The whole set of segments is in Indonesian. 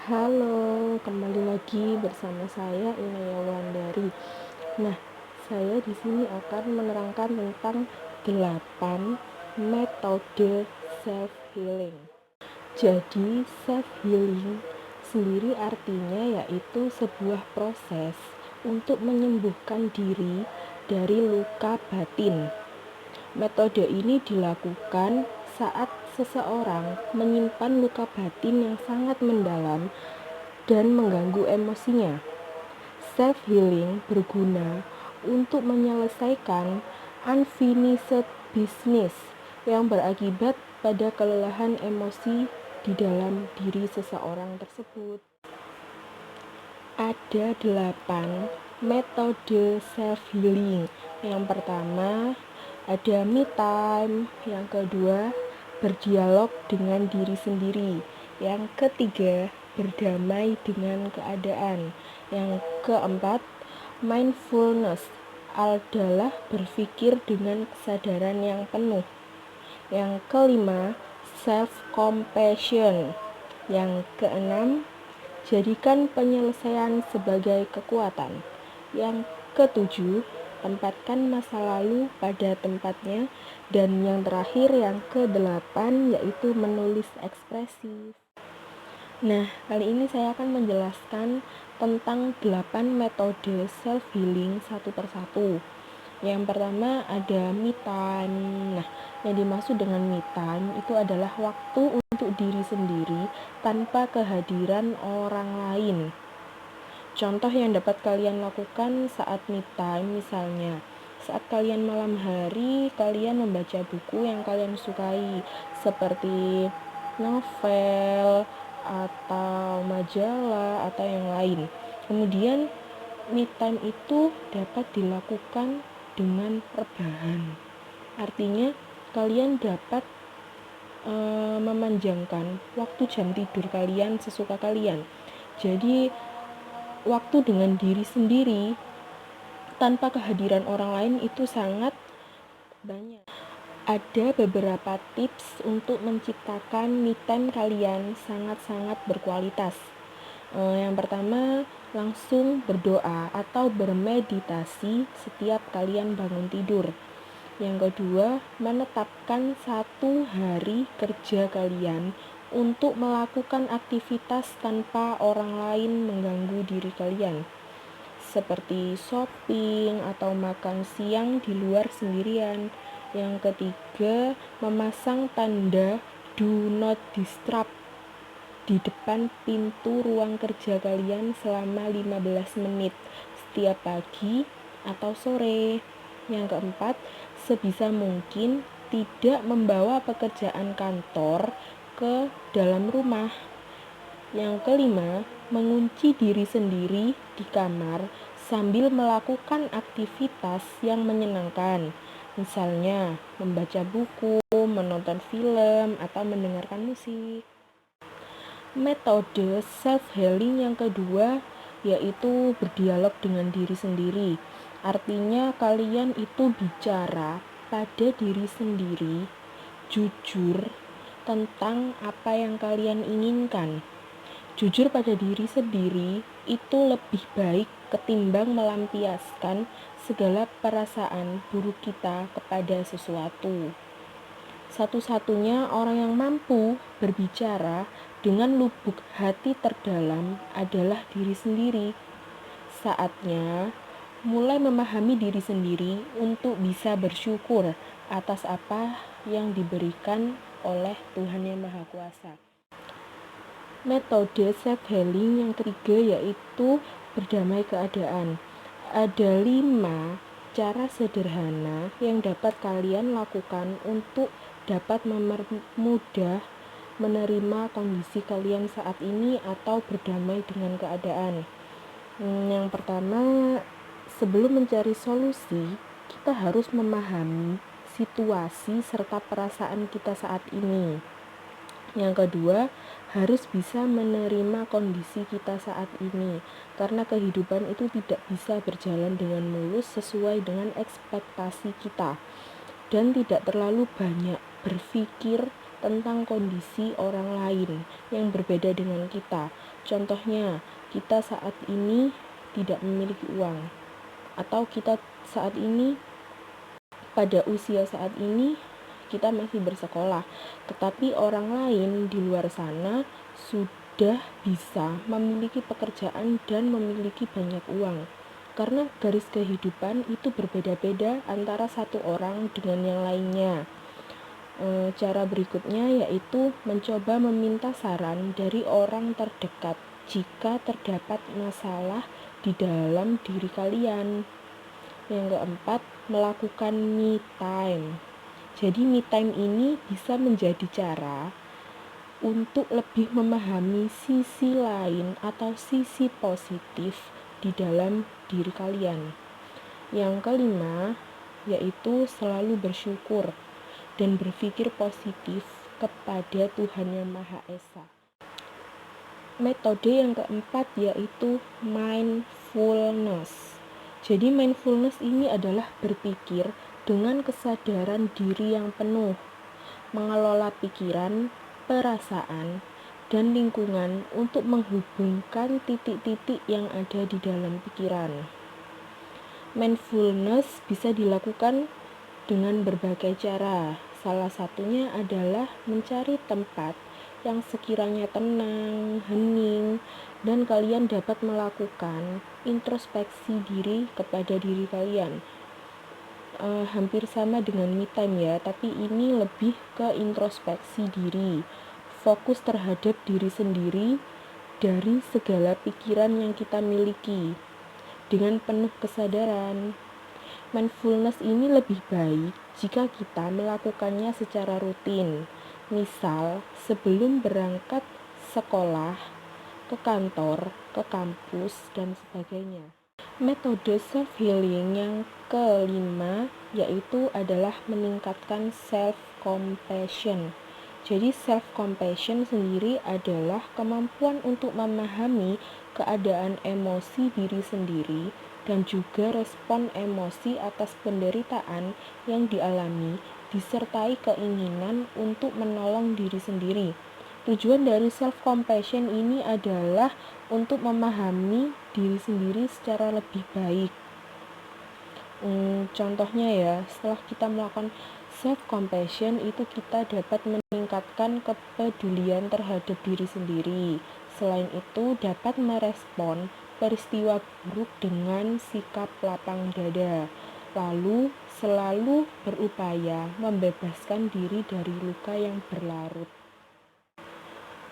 Halo, kembali lagi bersama saya Inaya Wandari. Nah, saya di sini akan menerangkan tentang 8 metode self healing. Jadi, self healing sendiri artinya yaitu sebuah proses untuk menyembuhkan diri dari luka batin. Metode ini dilakukan saat seseorang menyimpan luka batin yang sangat mendalam dan mengganggu emosinya. Self healing berguna untuk menyelesaikan unfinished business yang berakibat pada kelelahan emosi di dalam diri seseorang tersebut. Ada 8 metode self healing. Yang pertama ada me time, yang kedua berdialog dengan diri sendiri, yang ketiga berdamai dengan keadaan, yang keempat mindfulness adalah berpikir dengan kesadaran yang penuh, yang kelima self compassion, yang keenam jadikan penyelesaian sebagai kekuatan, yang ketujuh tempatkan masa lalu pada tempatnya, dan yang terakhir yang kedelapan yaitu menulis ekspresif. Nah, kali ini saya akan menjelaskan tentang 8 metode self healing satu persatu. Yang pertama ada me time. Nah, yang dimaksud dengan me time itu adalah waktu untuk diri sendiri tanpa kehadiran orang lain. Contoh yang dapat kalian lakukan saat me time misalnya saat kalian malam hari, kalian membaca buku yang kalian sukai seperti novel atau majalah atau yang lain. Kemudian me time itu dapat dilakukan dengan rebahan. Artinya kalian dapat memanjangkan waktu jam tidur kalian sesuka kalian. Jadi waktu dengan diri sendiri tanpa kehadiran orang lain itu sangat banyak. Ada beberapa tips untuk menciptakan me time kalian sangat-sangat berkualitas. Yang pertama, langsung berdoa atau bermeditasi setiap kalian bangun tidur. Yang kedua, menetapkan 1 hari kerja kalian untuk melakukan aktivitas tanpa orang lain mengganggu diri kalian, seperti shopping atau makan siang di luar sendirian. Yang ketiga, memasang tanda do not disturb di depan pintu ruang kerja kalian selama 15 menit setiap pagi atau sore. Yang keempat, sebisa mungkin tidak membawa pekerjaan kantor ke dalam rumah. Yang kelima, mengunci diri sendiri di kamar sambil melakukan aktivitas yang menyenangkan. Misalnya, membaca buku, menonton film, atau mendengarkan musik. Metode self healing yang kedua yaitu berdialog dengan diri sendiri. Artinya kalian itu bicara pada diri sendiri, jujur tentang apa yang kalian inginkan. Jujur pada diri sendiri itu lebih baik ketimbang melampiaskan segala perasaan buruk kita kepada sesuatu. Satu-satunya orang yang mampu berbicara dengan lubuk hati terdalam adalah diri sendiri. Saatnya mulai memahami diri sendiri untuk bisa bersyukur atas apa yang diberikan oleh Tuhan Yang Maha Kuasa. Metode self healing yang ketiga yaitu berdamai keadaan. Ada 5 cara sederhana yang dapat kalian lakukan untuk dapat mempermudah menerima kondisi kalian saat ini atau berdamai dengan keadaan. Yang pertama, sebelum mencari solusi, kita harus memahami situasi serta perasaan kita saat ini. Yang kedua, harus bisa menerima kondisi kita saat ini, karena kehidupan itu tidak bisa berjalan dengan mulus sesuai dengan ekspektasi kita, dan tidak terlalu banyak berpikir tentang kondisi orang lain yang berbeda dengan kita. Contohnya, kita saat ini tidak memiliki uang, atau kita saat ini, pada usia saat ini, kita masih bersekolah, tetapi orang lain di luar sana sudah bisa memiliki pekerjaan dan memiliki banyak uang. Karena garis kehidupan itu berbeda-beda antara satu orang dengan yang lainnya. Cara berikutnya yaitu mencoba meminta saran dari orang terdekat jika terdapat masalah di dalam diri kalian. Yang keempat, melakukan me time. Jadi me time ini bisa menjadi cara untuk lebih memahami sisi lain atau sisi positif di dalam diri kalian. Yang kelima, yaitu selalu bersyukur dan berpikir positif kepada Tuhan Yang Maha Esa. Metode yang keempat yaitu mindfulness. Jadi mindfulness ini adalah berpikir dengan kesadaran diri yang penuh, mengelola pikiran, perasaan, dan lingkungan untuk menghubungkan titik-titik yang ada di dalam pikiran. Mindfulness bisa dilakukan dengan berbagai cara. Salah satunya adalah mencari tempat yang sekiranya tenang, hening, dan kalian dapat melakukan introspeksi diri kepada diri kalian. Hampir sama dengan me time ya, tapi ini lebih ke introspeksi diri, fokus terhadap diri sendiri dari segala pikiran yang kita miliki dengan penuh kesadaran. Mindfulness ini lebih baik jika kita melakukannya secara rutin, misal sebelum berangkat sekolah, ke kantor, ke kampus, dan sebagainya. Metode self-healing yang kelima yaitu adalah meningkatkan self-compassion. Jadi self-compassion sendiri adalah kemampuan untuk memahami keadaan emosi diri sendiri dan juga respon emosi atas penderitaan yang dialami, disertai keinginan untuk menolong diri sendiri. Tujuan dari self-compassion ini adalah untuk memahami diri sendiri secara lebih baik. Contohnya ya, setelah kita melakukan self-compassion itu kita dapat meningkatkan kepedulian terhadap diri sendiri. Selain itu dapat merespon peristiwa buruk dengan sikap lapang dada. Lalu selalu berupaya membebaskan diri dari luka yang berlarut.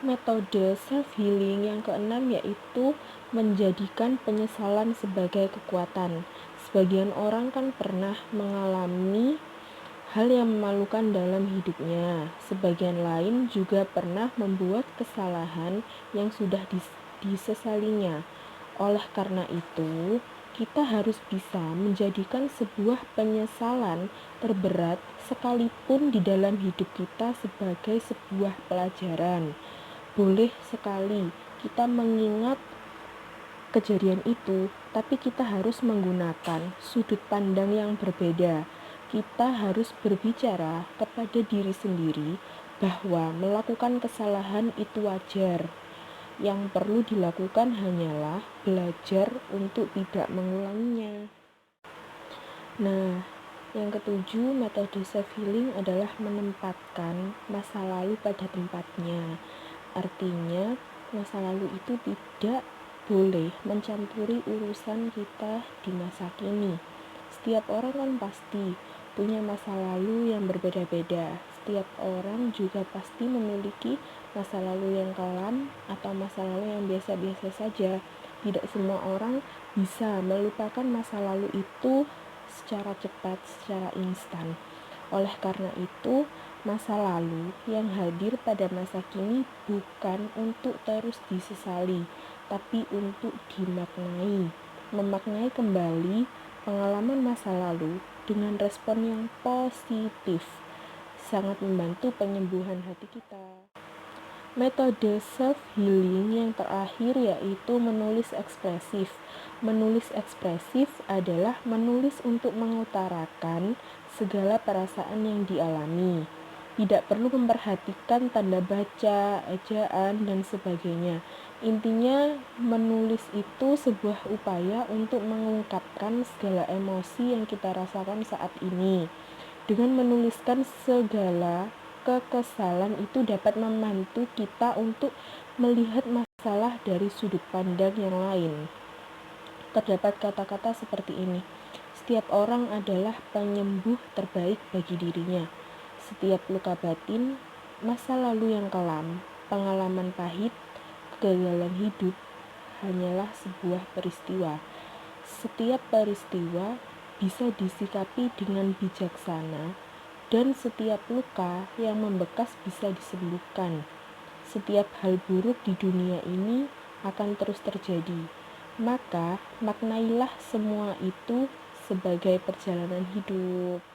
Metode self-healing yang keenam yaitu menjadikan penyesalan sebagai kekuatan. Sebagian orang kan pernah mengalami hal yang memalukan dalam hidupnya. Sebagian lain juga pernah membuat kesalahan yang sudah disesalinya. Oleh karena itu, kita harus bisa menjadikan sebuah penyesalan terberat sekalipun di dalam hidup kita sebagai sebuah pelajaran. Boleh sekali kita mengingat kejadian itu, tapi kita harus menggunakan sudut pandang yang berbeda. Kita harus berbicara kepada diri sendiri bahwa melakukan kesalahan itu wajar. Yang perlu dilakukan hanyalah belajar untuk tidak mengulanginya. Nah, yang ketujuh, metode self-healing adalah menempatkan masa lalu pada tempatnya. Artinya, masa lalu itu tidak boleh mencampuri urusan kita di masa kini. Setiap orang kan pasti punya masa lalu yang berbeda-beda. Setiap orang juga pasti memiliki masa lalu yang kelam atau masa lalu yang biasa-biasa saja. Tidak semua orang bisa melupakan masa lalu itu secara cepat, secara instan. Oleh karena itu, masa lalu yang hadir pada masa kini bukan untuk terus disesali, tapi untuk dimaknai. Memaknai kembali pengalaman masa lalu dengan respon yang positif sangat membantu penyembuhan hati kita. Metode self-healing yang terakhir yaitu menulis ekspresif. Menulis ekspresif adalah menulis untuk mengutarakan segala perasaan yang dialami. tidak perlu memperhatikan tanda baca, ejaan, dan sebagainya. Intinya, menulis itu sebuah upaya untuk mengungkapkan segala emosi yang kita rasakan saat ini. Dengan menuliskan segala kekesalan itu dapat membantu kita untuk melihat masalah dari sudut pandang yang lain. Terdapat kata-kata seperti ini: setiap orang adalah penyembuh terbaik bagi dirinya. Setiap luka batin, masa lalu yang kelam, pengalaman pahit, kegagalan hidup hanyalah sebuah peristiwa. Setiap peristiwa bisa disikapi dengan bijaksana, dan setiap luka yang membekas bisa disembuhkan. Setiap hal buruk di dunia ini akan terus terjadi. Maka, maknailah semua itu sebagai perjalanan hidup.